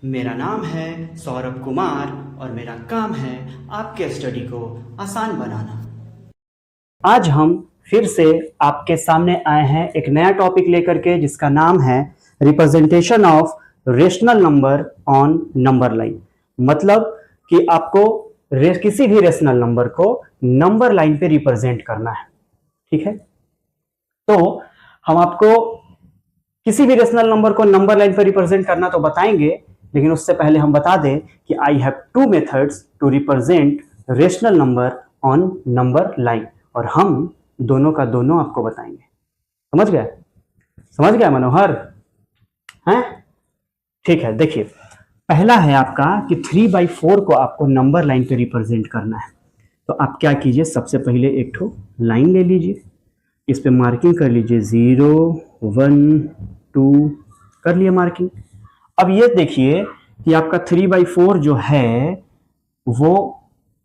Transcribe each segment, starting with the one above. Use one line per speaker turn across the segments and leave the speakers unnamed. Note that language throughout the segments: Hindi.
मेरा नाम है सौरभ कुमार और मेरा काम है आपके स्टडी को आसान बनाना। आज हम फिर से आपके सामने आए हैं एक नया टॉपिक लेकर के जिसका नाम है representation of rational number on number line. मतलब कि आपको किसी भी रेशनल नंबर को नंबर लाइन पे रिप्रेजेंट करना है। ठीक है, तो हम आपको किसी भी रेशनल नंबर को नंबर लाइन पर रिप्रेजेंट करना तो बताएंगे, लेकिन उससे पहले हम बता दें कि I have two methods to represent rational number on number line, और हम दोनों का दोनों आपको बताएंगे। समझ गए? समझ गया मनोहर? हैं? ठीक है, देखिए पहला है आपका कि 3/4 को आपको नंबर लाइन पे रिप्रेजेंट करना है। तो आप क्या कीजिए, सबसे पहले एक ठो लाइन ले लीजिए, इस पे मार्किंग कर लीजिए 0 1 2 कर लिया मार्किंग। अब ये देखिए कि आपका 3/4 जो है वो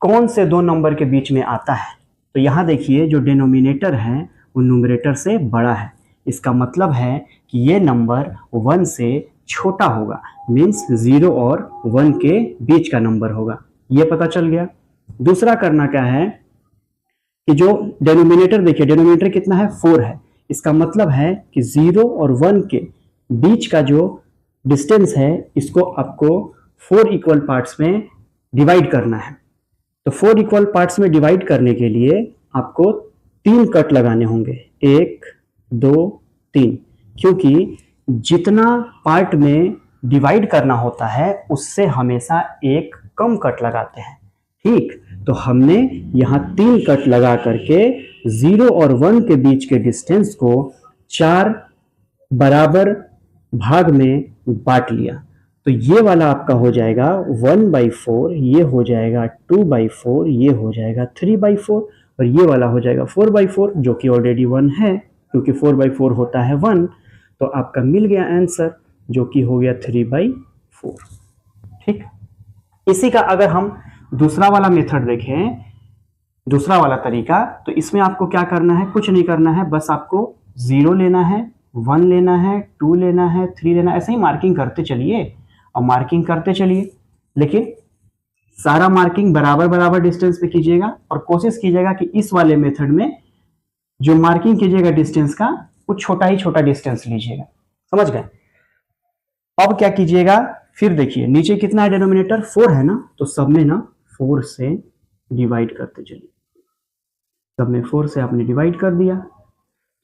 कौन से दो नंबर के बीच में आता है। तो यहां देखिए जो डिनोमिनेटर है वो न्यूमरेटर से बड़ा है, इसका मतलब है कि ये नंबर 1 से छोटा होगा, मीन्स 0 और 1 के बीच का नंबर होगा। ये पता चल गया। दूसरा करना क्या है कि जो डिनोमिनेटर देखिए, डिनोमिनेटर कितना है 4 है, इसका मतलब है कि 0 और 1 के बीच का जो डिस्टेंस है इसको आपको 4 इक्वल पार्ट्स में डिवाइड करना है। तो 4 इक्वल पार्ट्स में डिवाइड करने के लिए आपको 3 कट लगाने होंगे, 1 2 3, क्योंकि जितना पार्ट में डिवाइड करना होता है उससे हमेशा एक कम कट लगाते हैं। ठीक, तो हमने यहां 3 कट लगा करके 0 और 1 के बीच के डिस्टेंस को 4 बराबर भाग में बांट लिया। तो ये वाला आपका हो जाएगा 1/4, ये हो जाएगा 2/4, ये हो जाएगा 3/4, और ये वाला हो जाएगा 4/4, जो कि ऑलरेडी 1 है, क्योंकि 4/4 होता है 1। तो आपका मिल गया आंसर, जो कि हो गया 3/4। ठीक, इसी का अगर हम दूसरा वाला मेथड देखें, दूसरा वाला तरीका, तो इसमें आपको क्या करना है, कुछ नहीं करना है, बस आपको 0 लेना है, 1 लेना है, 2 लेना है, 3 लेना है, ऐसे ही मार्किंग करते चलिए और मार्किंग करते चलिए, लेकिन सारा मार्किंग बराबर बराबर डिस्टेंस पे कीजिएगा, और कोशिश कीजिएगा कि इस वाले मेथड में जो मार्किंग कीजिएगा डिस्टेंस का वो छोटा ही छोटा डिस्टेंस लीजिएगा। समझ गए? अब क्या कीजिएगा, फिर देखिए नीचे कितना है, डिनोमिनेटर 4 है ना, तो सब में ना 4 से डिवाइड करते चलिए। सब में 4 से आपने डिवाइड कर दिया,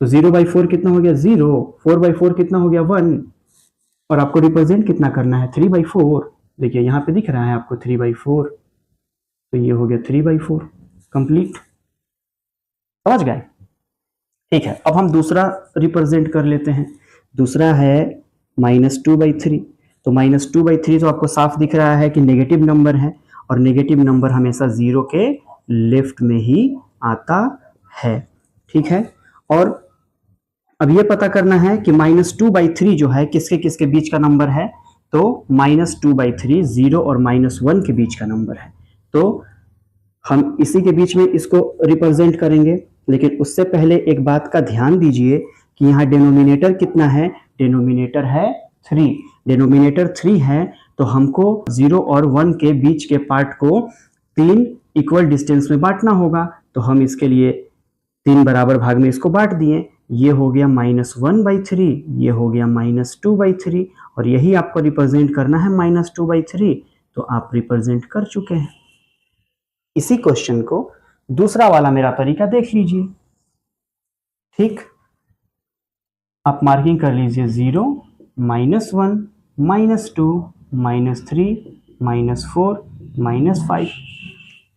तो 0/4 कितना हो गया 0, 4/4 कितना हो गया 1, और आपको रिप्रेजेंट कितना करना है 3/4। देखिए यहाँ पे दिख रहा है आपको 3/4, तो ये हो गया 3/4 कंप्लीट। समझ गए? ठीक है, अब हम दूसरा रिप्रेजेंट कर लेते हैं। दूसरा है -2/3। तो -2/3 तो आपको साफ दिख रहा है कि नेगेटिव नंबर है, और नेगेटिव नंबर हमेशा 0 के लेफ्ट में ही आता है। ठीक है, और अब ये पता करना है कि -2/3 जो है किसके किसके बीच का नंबर है। तो -2/3 0 और -1 के बीच का नंबर है, तो हम इसी के बीच में इसको रिप्रेजेंट करेंगे। लेकिन उससे पहले एक बात का ध्यान दीजिए कि यहाँ डिनोमिनेटर कितना है, डिनोमिनेटर है 3। डिनोमिनेटर 3 है, तो हमको 0 और 1 के बीच के पार्ट को 3 इक्वल डिस्टेंस में बांटना होगा। तो हम इसके लिए 3 बराबर भाग में इसको बांट दिए। ये हो गया -1/3, ये हो गया -2/3, और यही आपको रिप्रेजेंट करना है -2/3। तो आप रिप्रेजेंट कर चुके हैं। इसी क्वेश्चन को दूसरा वाला मेरा तरीका देख लीजिए। ठीक, आप मार्किंग कर लीजिए 0 -1 -2 -3 -4 -5।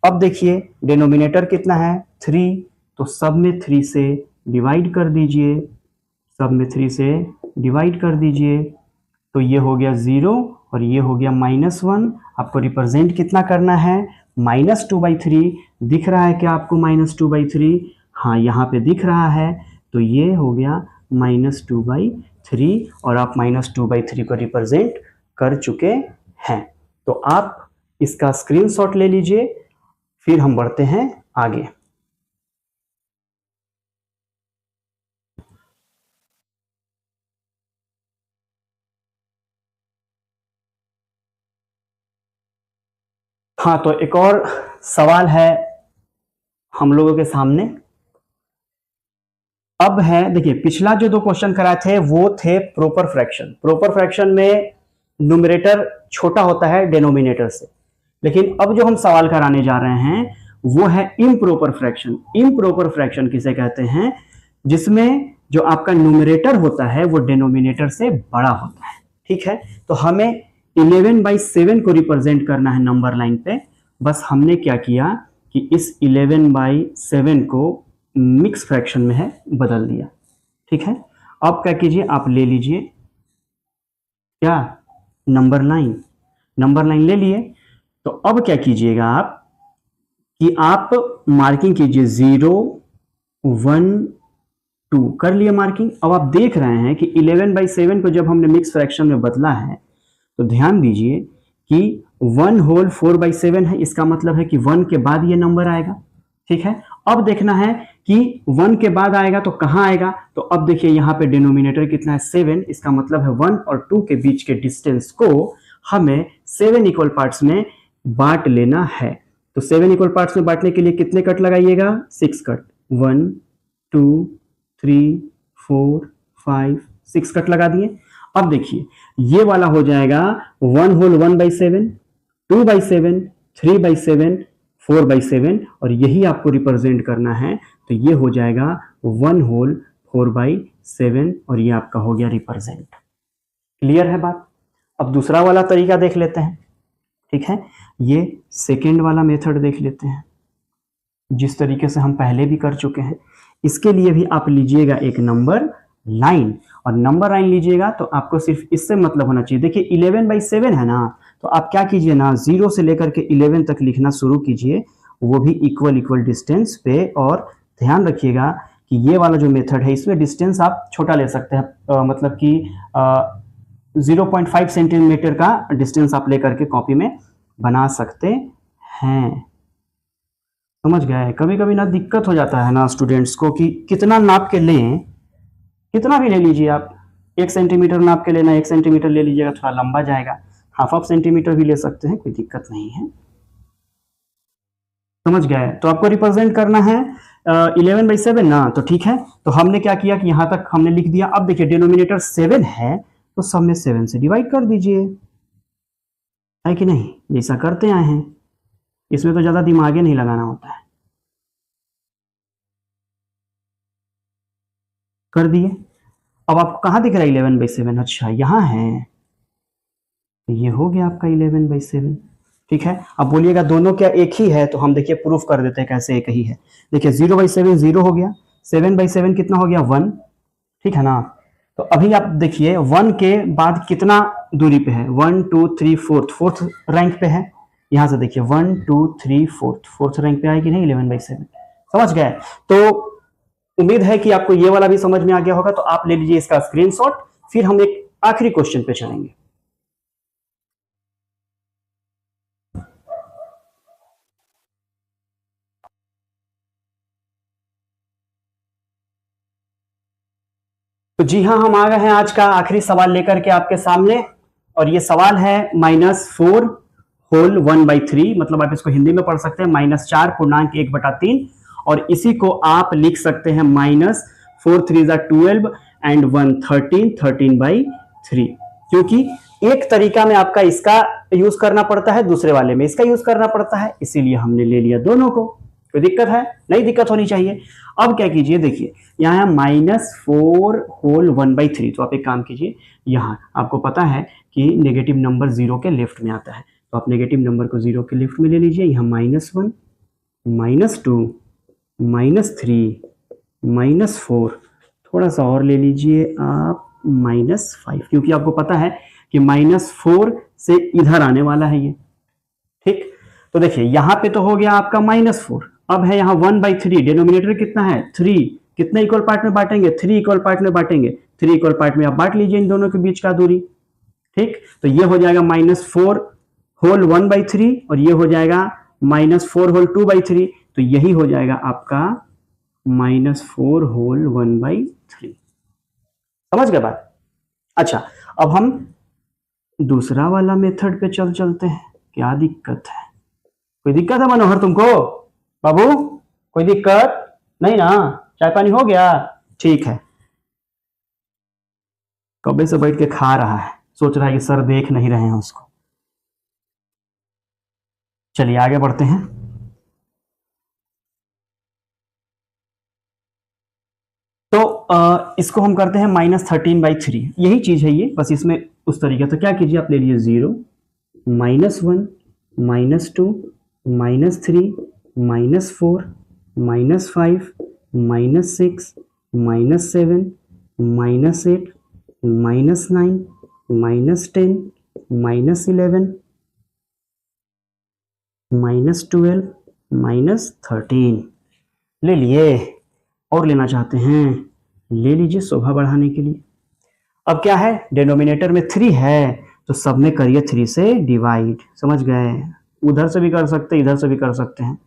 अब देखिए डिनोमिनेटर कितना है 3, तो सब में 3 से डिवाइड कर दीजिए, सब में 3 से डिवाइड कर दीजिए। तो ये हो गया 0 और ये हो गया -1। आपको रिप्रेजेंट कितना करना है, -2/3। दिख रहा है क्या आपको -2/3? हाँ, यहाँ पे दिख रहा है। तो ये हो गया -2/3, और आप -2/3 को रिप्रेजेंट कर चुके हैं। तो आप इसका स्क्रीनशॉट ले लीजिए, फिर हम बढ़ते हैं आगे। हाँ, तो एक और सवाल है हम लोगों के सामने। अब है, देखिए पिछला जो 2 क्वेश्चन कराए थे वो थे प्रॉपर फ्रैक्शन। प्रॉपर फ्रैक्शन में न्यूमरेटर छोटा होता है डिनोमिनेटर से, लेकिन अब जो हम सवाल कराने जा रहे हैं वो है इम्प्रॉपर फ्रैक्शन। इम्प्रॉपर फ्रैक्शन किसे कहते हैं? जिसमें जो आपका न्यूमरेटर होता है वो डिनोमिनेटर से बड़ा होता है। ठीक है, तो हमें 11/7 को रिप्रेजेंट करना है नंबर लाइन पे। बस हमने क्या किया कि इस 11/7 को मिक्स फ्रैक्शन में है बदल दिया। ठीक है, अब क्या कीजिए, आप ले लीजिए क्या, नंबर लाइन। नंबर लाइन ले लिए, तो अब क्या कीजिएगा आप कि आप मार्किंग कीजिए 0, 1, 2 कर लिए मार्किंग। अब आप देख रहे हैं कि 11/7 को जब हमने मिक्स फ्रैक्शन में बदला है तो ध्यान दीजिए कि 1 होल 4/7 है, इसका मतलब है कि 1 के बाद ये नंबर आएगा। ठीक है, अब देखना है कि 1 के बाद आएगा तो कहां आएगा, तो अब देखिए यहां पे डिनोमिनेटर कितना है 7, इसका मतलब है 1 और 2 के बीच के डिस्टेंस को हमें 7 इक्वल पार्ट्स में बांट लेना है। तो 7 इक्वल पार्ट्स में बांटने के लिए कितने कट लगाइएगा? 6 कट, 1, 2, 3, 4, 5, 6 कट लगा दिए। अब देखिए ये वाला हो जाएगा 1 होल 1/7, 2/7, 3/7, 4/7, और यही आपको रिप्रेजेंट करना है, तो ये हो जाएगा 1 होल 4/7, और ये आपका हो गया रिप्रेजेंट। क्लियर है बात? अब दूसरा वाला तरीका देख लेते हैं। ठीक है, ये सेकेंड वाला मेथड देख लेते हैं, जिस तरीके से हम पहले भी कर चुके हैं। इसके लिए भी आप लीजिएगा एक नंबर लाइन, और नंबर लाइन लीजिएगा तो आपको सिर्फ इससे मतलब होना चाहिए। देखिए 11/7 है ना, तो आप क्या कीजिए ना, 0 से लेकर के 11 तक लिखना शुरू कीजिए, वो भी इक्वल इक्वल डिस्टेंस पे। और ध्यान रखिएगा कि ये वाला जो मेथड है इसमें डिस्टेंस आप छोटा ले सकते हैं, मतलब कि 0.5 सेंटीमीटर का डिस्टेंस आप लेकर के कॉपी में बना सकते हैं। समझ गए? कभी कभी ना दिक्कत हो जाता है ना स्टूडेंट्स को कि कितना नाप के लें, कितना भी ले लीजिए आप, 1 सेंटीमीटर नाप के लेना, 1 सेंटीमीटर ले लीजिएगा, थोड़ा लंबा जाएगा, हाफ सेंटीमीटर भी ले सकते हैं, कोई दिक्कत नहीं है। समझ गए? तो आपको रिप्रेजेंट करना है 11/7 ना, तो ठीक है, तो हमने क्या किया कि यहां तक हमने लिख दिया। अब देखिए डिनोमिनेटर 7 है तो सब में 7 से डिवाइड कर दीजिए, है कि नहीं? जैसा करते आए हैं, इसमें तो ज्यादा दिमाग नहीं लगाना होता है। कर दिए। अब आपको कहां दिख रहा है 11/7? अच्छा यहाँ है, तो ये हो गया आपका 11/7। ठीक है, अब बोलिएगा दोनों क्या एक ही है, तो हम देखिए प्रूफ कर देते हैं कैसे एक ही है। देखिए 0/7 0 हो गया, 7/7 कितना हो गया? 1। ठीक है ना, तो अभी आप देखिए 1 के बाद कितना दूरी पे है? 1, 2, 3, 4th रैंक पे है। यहां से देखिए 1, 2, 3, 4th रैंक पे आएगी नहीं 11/7। समझ गए? तो उम्मीद है कि आपको ये वाला भी समझ में आ गया होगा, तो आप ले लीजिए इसका स्क्रीनशॉट, फिर हम एक आखिरी क्वेश्चन पे चलेंगे। तो जी हाँ, हम आ गए हैं आज का आखिरी सवाल लेकर के आपके सामने, और ये सवाल है -4 होल 1/3, मतलब आप इसको हिंदी में पढ़ सकते हैं -4 पूर्णांक 1/3, और इसी को आप लिख सकते हैं -4 3 12 एंड 1 13 13/3, क्योंकि एक तरीका में आपका इसका यूज करना पड़ता है, दूसरे वाले में इसका यूज करना पड़ता है, इसीलिए हमने ले लिया दोनों को। कोई दिक्कत है? नहीं दिक्कत होनी चाहिए। अब क्या कीजिए, देखिए यहाँ है -4 होल 1/3, तो आप एक काम कीजिए, यहाँ आपको पता है कि नेगेटिव नंबर 0 के लेफ्ट में आता है, तो आप नेगेटिव नंबर को 0 के लेफ्ट में ले लीजिए। यहाँ -1, -2, -3, -4, थोड़ा सा और ले लीजिए आप -5, क्योंकि आपको पता है कि -4 से इधर आने वाला है ये। ठीक, तो देखिए यहां पे तो हो गया आपका -4, अब है यहाँ 1/3, डिनोमिनेटर कितना है 3, कितने इक्वल पार्ट में बांटेंगे? 3 इक्वल पार्ट में बांटेंगे, 3 इक्वल पार्ट में आप बांट लीजिए इन दोनों के बीच का दूरी। ठीक, तो ये हो जाएगा -4 होल 1/3, और ये हो जाएगा -4 होल 2/3, तो यही हो जाएगा आपका -4 होल 1/3। समझ गए बात? अच्छा, अब हम दूसरा वाला मेथड पे चलते हैं, क्या दिक्कत है? कोई दिक्कत है मनोहर तुमको? बाबू कोई दिक्कत नहीं ना? चाय पानी हो गया? ठीक है। कब्बे से बैठ के खा रहा है, सोच रहा है कि सर देख नहीं रहे हैं उसको। चलिए आगे बढ़ते हैं। तो इसको हम करते हैं -13/3, यही चीज है ये, बस इसमें उस तरीके। तो क्या कीजिए, आप ले लीजिए 0, -1, -2, -3, -4, -5, -6, -7, -8, -9, -10, -11, -12, -13 ले लिए। और लेना चाहते हैं, ले लीजिए शोभा बढ़ाने के लिए। अब क्या है, डिनोमिनेटर में 3 है तो सब में करिए 3 से डिवाइड। समझ गए? उधर से भी कर सकते हैं, इधर से भी कर सकते हैं,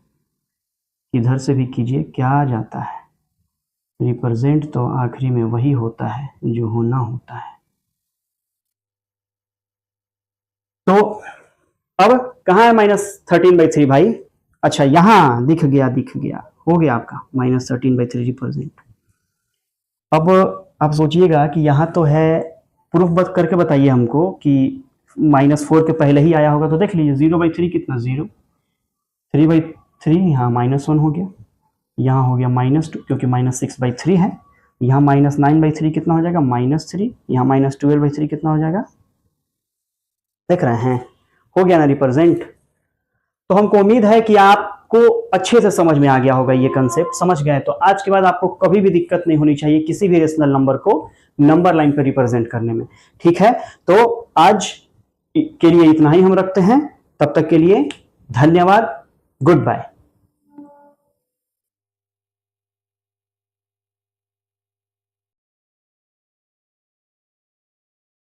इधर से भी कीजिए, क्या आ जाता है। रिप्रेजेंट तो आखिरी में वही होता है जो होना होता है। तो अब कहाँ है -13/3 भाई? अच्छा यहां दिख गया, दिख गया, हो गया आपका -13/3 रिप्रेजेंट। अब आप सोचिएगा कि यहाँ तो है, प्रूफ बत करके बताइए हमको कि -4 के पहले ही आया होगा। तो देख लीजिए 0/3 कितना, 0, 3/3 यहाँ -1 हो गया, यहाँ हो गया -2 क्योंकि -6/3 है, यहाँ -9/3 कितना हो जाएगा, -3, यहाँ -12/3 कितना हो जाएगा, देख रहे हैं, हो गया ना रिप्रेजेंट। तो हमको उम्मीद है कि आपको अच्छे से समझ में आ गया होगा ये कंसेप्ट। समझ गए तो आज के बाद आपको कभी भी दिक्कत नहीं होनी चाहिए किसी भी रेशनल नंबर को नंबर लाइन पर रिप्रेजेंट करने में। ठीक है, तो आज के लिए इतना ही हम रखते हैं। तब तक के लिए धन्यवाद, गुड बाय।